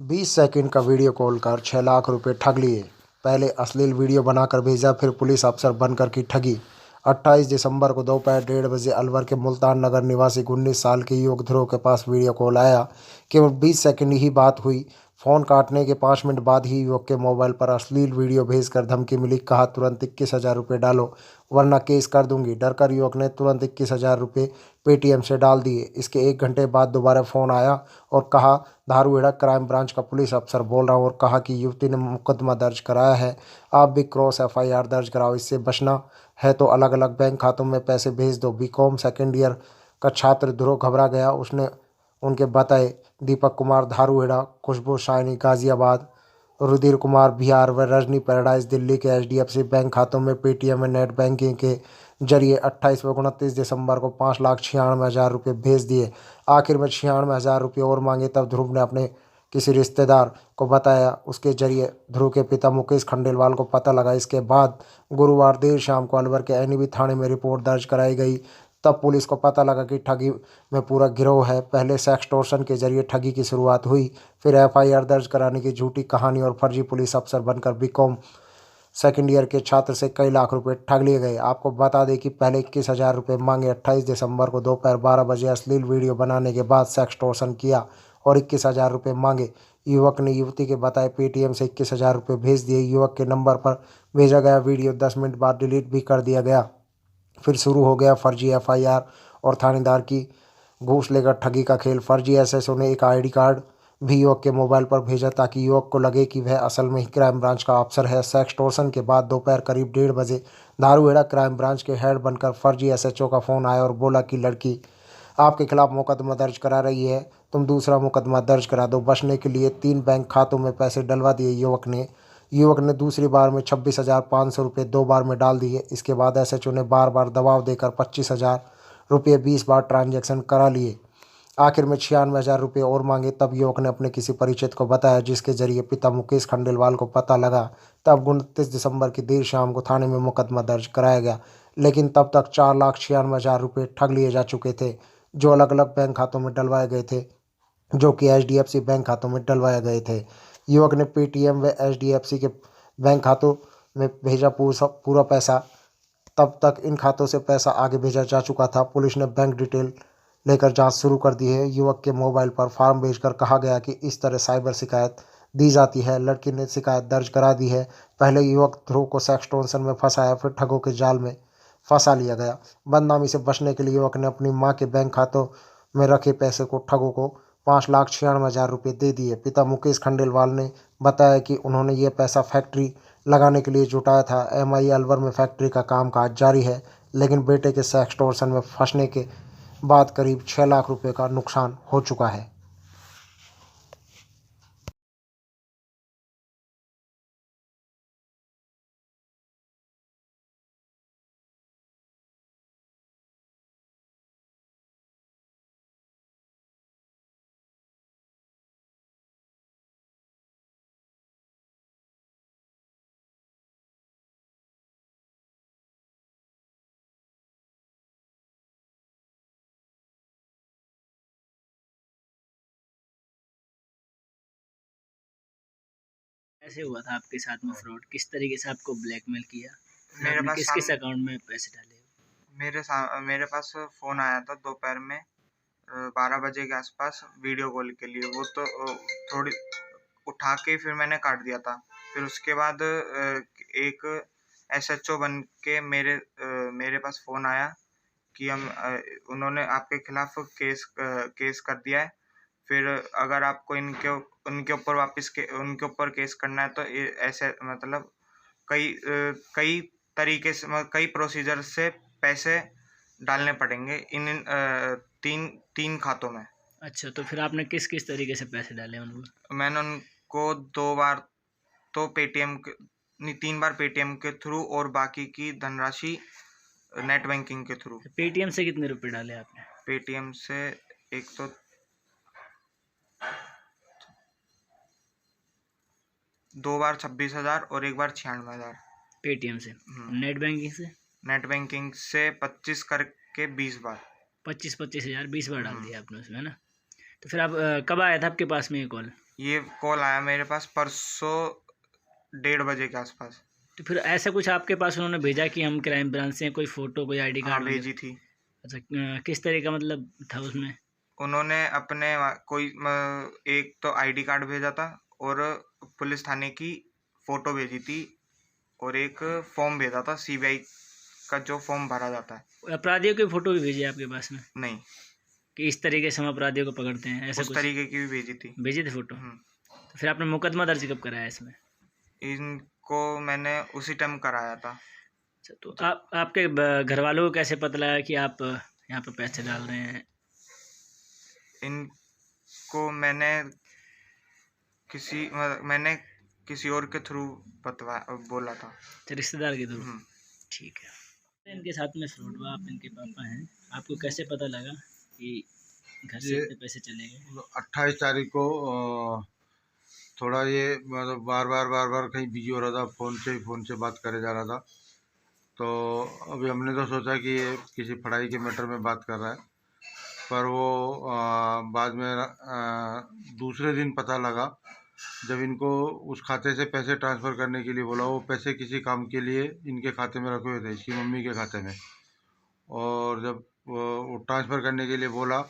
20 second का video call कर 6 लाख रुपए ठग लिए। पहले अश्लील वीडियो बनाकर भेजा, फिर पुलिस अफसर बनकर की ठगी। 28 दिसंबर को दोपहर 1:30 बजे अलवर के मुल्तान नगर निवासी 19 साल के युवक ध्रुव के पास वीडियो कॉल आया। केवल 20 सेकंड ही बात हुई। फ़ोन काटने के 5 मिनट बाद ही युवक के मोबाइल पर अश्लील वीडियो भेजकर धमकी मिली। कहा, तुरंत 21,000 रुपये डालो वरना केस कर दूंगी। डरकर युवक ने तुरंत 21,000 रुपये पेटीएम से डाल दिए। इसके 1 घंटे बाद दोबारा फ़ोन आया और कहा, धारूहेड़ा क्राइम ब्रांच का पुलिस अफसर बोल रहा हूँ, और कहा कि युवती ने मुकदमा दर्ज कराया है, आप भी क्रॉस FIR दर्ज कराओ। इससे बचना है तो अलग अलग बैंक खातों में पैसे भेज दो। बीकॉम सेकेंड ईयर का छात्र ध्रुव घबरा गया। उसने उनके बताए दीपक कुमार धारूहेड़ा, खुशबू शाइनी गाजियाबाद, रुधिर कुमार बिहार व रजनी पैराडाइज दिल्ली के HDFC बैंक खातों में पेटीएम में नेट बैंकिंग के जरिए 28 व 29 दिसंबर को 5,96,000 रुपये भेज दिए। आखिर में 96,000 रुपये और मांगे, तब ध्रुव ने अपने किसी रिश्तेदार को बताया। उसके जरिए ध्रुव के पिता मुकेश खंडेलवाल को पता लगा। इसके बाद गुरुवार देर शाम को अलवर के NEB थाने में रिपोर्ट दर्ज कराई गई। तब पुलिस को पता लगा कि ठगी में पूरा गिरोह है। पहले सेक्सटॉर्शन के जरिए ठगी की शुरुआत हुई, फिर FIR दर्ज कराने की झूठी कहानी और फर्जी पुलिस अफसर बनकर बीकॉम सेकेंड ईयर के छात्र से कई लाख रुपए ठग लिए गए। आपको बता दें कि पहले 21,000 रुपये मांगे। 28 दिसंबर को दोपहर 12 बजे अश्लील वीडियो बनाने के बाद सेक्सटॉर्शन किया और 21,000 रुपये मांगे। युवक ने युवती के बताए पेटीएम से 21,000 रुपये भेज दिए। युवक के नंबर पर भेजा गया वीडियो 10 मिनट बाद डिलीट भी कर दिया गया। फिर शुरू हो गया फर्जी FIR और थानेदार की घूस लेकर ठगी का खेल। फर्जी SSO ने एक ID कार्ड भी युवक के मोबाइल पर भेजा ताकि युवक को लगे कि वह असल में ही क्राइम ब्रांच का अफसर है। सेक्सटॉर्शन के बाद दोपहर करीब 1:30 बजे धारूहेड़ा क्राइम ब्रांच के हेड बनकर फर्जी SHO का फ़ोन आया और बोला कि लड़की आपके खिलाफ मुकदमा दर्ज करा रही है, तुम दूसरा मुकदमा दर्ज करा दो। बचने के लिए 3 बैंक खातों में पैसे डलवा दिए। युवक ने दूसरी बार में 26,500 रुपये 2 बार में डाल दिए। इसके बाद SHO ने बार बार दबाव देकर 25,000 रुपये 20 बार ट्रांजैक्शन करा लिए। आखिर में 96,000 रुपये और मांगे। तब युवक ने अपने किसी परिचित को बताया, जिसके जरिए पिता मुकेश खंडेलवाल को पता लगा। तब 29 दिसंबर की देर शाम को थाने में मुकदमा दर्ज कराया गया, लेकिन तब तक 4,96,000 रुपये ठग लिए जा चुके थे, जो अलग अलग बैंक खातों में डलवाए गए थे, जो कि HDFC बैंक खातों में डलवाए गए थे। युवक ने पेटीएम व HDFC के बैंक खातों में भेजा पूरा पैसा। तब तक इन खातों से पैसा आगे भेजा जा चुका था। पुलिस ने बैंक डिटेल लेकर जांच शुरू कर दी है। युवक के मोबाइल पर फॉर्म भेजकर कहा गया कि इस तरह साइबर शिकायत दी जाती है। लड़की ने शिकायत दर्ज करा दी है। पहले युवक ध्रुव को सेक्सटॉर्शन में फंसाया, फिर ठगों के जाल में फंसा लिया गया। बदनामी से बचने के लिए युवक ने अपनी मां के बैंक खातों में रखे पैसे को ठगों को 5,96,000 रुपये दे दिए। पिता मुकेश खंडेलवाल ने बताया कि उन्होंने ये पैसा फैक्ट्री लगाने के लिए जुटाया था। MI अलवर में फैक्ट्री का कामकाज जारी है, लेकिन बेटे के सेक्सटॉर्शन में फंसने के बाद करीब 6 लाख रुपए का नुकसान हो चुका है। कैसे हुआ था आपके साथ में फ्रॉड? किस तरीके से आपको ब्लैकमेल किया? मेरे आपने पास किस किस अकाउंट में पैसे डाले? मेरे पास फ़ोन आया था दोपहर में 12 बजे के आसपास वीडियो कॉल के लिए। वो तो थोड़ी उठा के फिर मैंने काट दिया था। फिर उसके बाद एक SHO बन के मेरे पास फ़ोन आया कि उन्होंने आपके खिलाफ केस कर दिया है। फिर अगर आपको उनके ऊपर उनके ऊपर केस करना है तो ऐसे मतलब कई तरीके से कई प्रोसीजर से पैसे डालने पड़ेंगे इन तीन तीन खातों में। अच्छा, तो फिर आपने किस किस तरीके से पैसे डाले उनको? मैंने उनको 2 बार तो पेटीएम के नहीं 3 बार पेटीएम के थ्रू और बाकी की धनराशि नेट बैंकिंग के थ्रू। पेटीएम से कितने रुपए डाले आपने? पेटीएम से एक तो 2 बार 26,000 और एक बार 96,000। पेटीएम से। नेट बैंकिंग से? नेट बैंकिंग से 25 करके 20 बार। 25,000 20 बार डाल दिया आपने उसमें, है ना? तो फिर आप कब आया था आपके पास में ये कॉल? ये कॉल आया मेरे पास परसों 1:30 बजे के आसपास। तो फिर ऐसा कुछ आपके पास उन्होंने भेजा कि हम क्राइम ब्रांच से हैं, कोई फ़ोटो, कोई आईडी हाँ, कार्ड भेजी वगैरह? थी। अच्छा, किस तरह का मतलब था उसमें? उन्होंने अपने एक तो आईडी कार्ड भेजा था और पुलिस थाने की फ़ोटो भेजी थी और एक फॉर्म भेजा था सीबीआई का जो फॉर्म भरा जाता है। अपराधियों की फ़ोटो भी भेजी है आपके पास में नहीं, कि इस तरीके से हम अपराधियों को पकड़ते हैं, ऐसा उस कुछ तरीके की भी भेजी थी। भेजी थी फ़ोटो? हुँ। तो फिर आपने मुकदमा दर्ज कब कराया इसमें? इनको मैंने उसी टाइम कराया था। अच्छा, तो आप आपके घर वालों को कैसे पता लगा कि आप यहाँ पे पैसे डाल रहे हैं? इनको मैंने किसी और के थ्रू बोला था। अच्छा, रिश्तेदार के थ्रू? हुँ। ठीक है। इनके साथ में फ्रॉड हुआ, आप इनके पापा हैं, आपको कैसे पता लगा कि घर से ये इतने पैसे चले गए? 28 तारीख को थोड़ा ये मतलब बार बार कहीं बिजी हो रहा था, फ़ोन से बात करे जा रहा था। तो अभी हमने तो सोचा कि ये किसी पढ़ाई के मैटर में बात कर रहा है, पर वो बाद में दूसरे दिन पता लगा जब इनको उस खाते से पैसे ट्रांसफ़र करने के लिए बोला। वो पैसे किसी काम के लिए इनके खाते में रखे हुए थे, इसकी मम्मी के खाते में। और जब वो ट्रांसफ़र करने के लिए बोला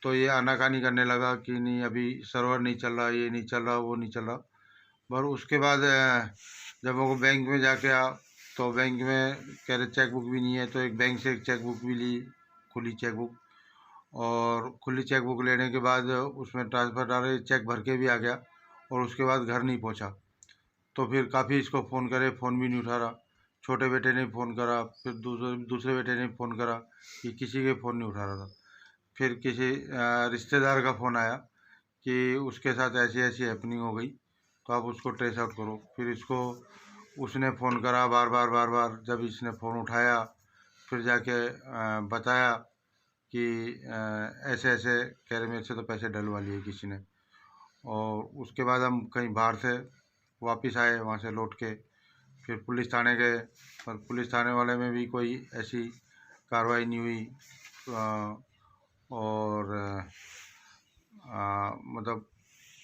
तो ये आनाकानी करने लगा कि नहीं अभी सर्वर नहीं चल रहा, ये नहीं चल रहा, वो नहीं चल रहा। पर उसके बाद जब वो बैंक में जाके तो बैंक में कह रहे चेकबुक भी नहीं है, तो एक बैंक से एक चेकबुक भी ली, खुली चेकबुक। और खुली चेकबुक लेने के बाद उसमें ट्रांसफ़र डाले, चेक भर के भी आ गया और उसके बाद घर नहीं पहुंचा। तो फिर काफ़ी इसको फ़ोन करे, फ़ोन भी नहीं उठा रहा। छोटे बेटे ने फ़ोन करा, फिर दूसरे बेटे ने फ़ोन करा, कि किसी के फ़ोन नहीं उठा रहा था। फिर किसी रिश्तेदार का फ़ोन आया कि उसके साथ ऐसी ऐसी हैपनिंग हो गई, तो आप उसको ट्रेस आउट करो। फिर इसको उसने फ़ोन करा बार बार। जब इसने फ़ोन उठाया फिर जाके बताया कि ऐसे ऐसे कह रहे मेरे से तो पैसे डलवा लिए किसी ने। और उसके बाद हम कहीं बाहर से वापस आए, वहाँ से लौट के फिर पुलिस थाने गए, पर पुलिस थाने वाले में भी कोई ऐसी कार्रवाई नहीं हुई। और मतलब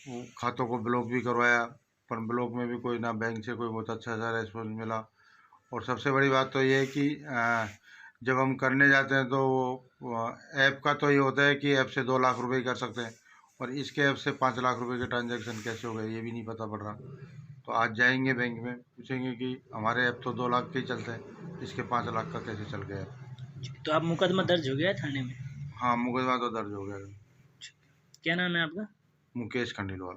वो खातों को ब्लॉक भी करवाया, पर ब्लॉक में भी कोई ना बैंक से कोई बहुत अच्छा सा रेस्पॉन्स मिला। और सबसे बड़ी बात तो ये है कि जब हम करने जाते हैं तो वो ऐप का तो ये होता है कि ऐप से 2 लाख रुपए कर सकते हैं, और इसके ऐप से 5 लाख रुपए के ट्रांजैक्शन कैसे हो गए ये भी नहीं पता पड़ रहा। तो आज जाएंगे बैंक में, पूछेंगे कि हमारे ऐप तो 2 लाख के ही चलते हैं, इसके 5 लाख का कैसे चल गया ऐप। तो आप मुकदमा दर्ज हो गया है थाने में? हाँ, मुकदमा तो दर्ज हो गया। क्या नाम है आपका? मुकेश खंडेलवाल।